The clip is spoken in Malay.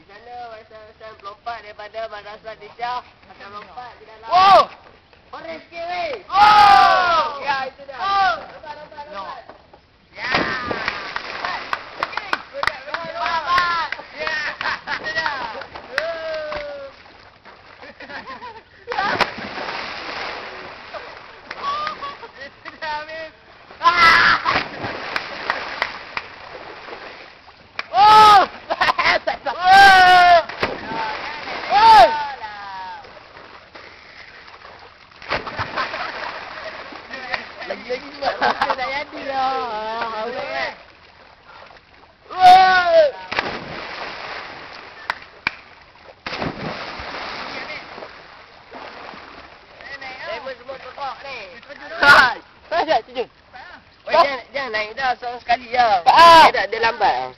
Macam mana Masa melompat daripada Madrasah Nisha akan lompat ke dalam. Wow! Orange sikit weh. Oh! Ya itu dah. Lompat. Ya! Lompat. Ya! Itu dah. Itu dah habis. Oh! Lagi-lagi sebab tak jadi lah. Boleh kan? Semua tokok ni. Hai! Saya tuju. Jangan naik dah seorang sekali lah. Ah! Dia lambat lah.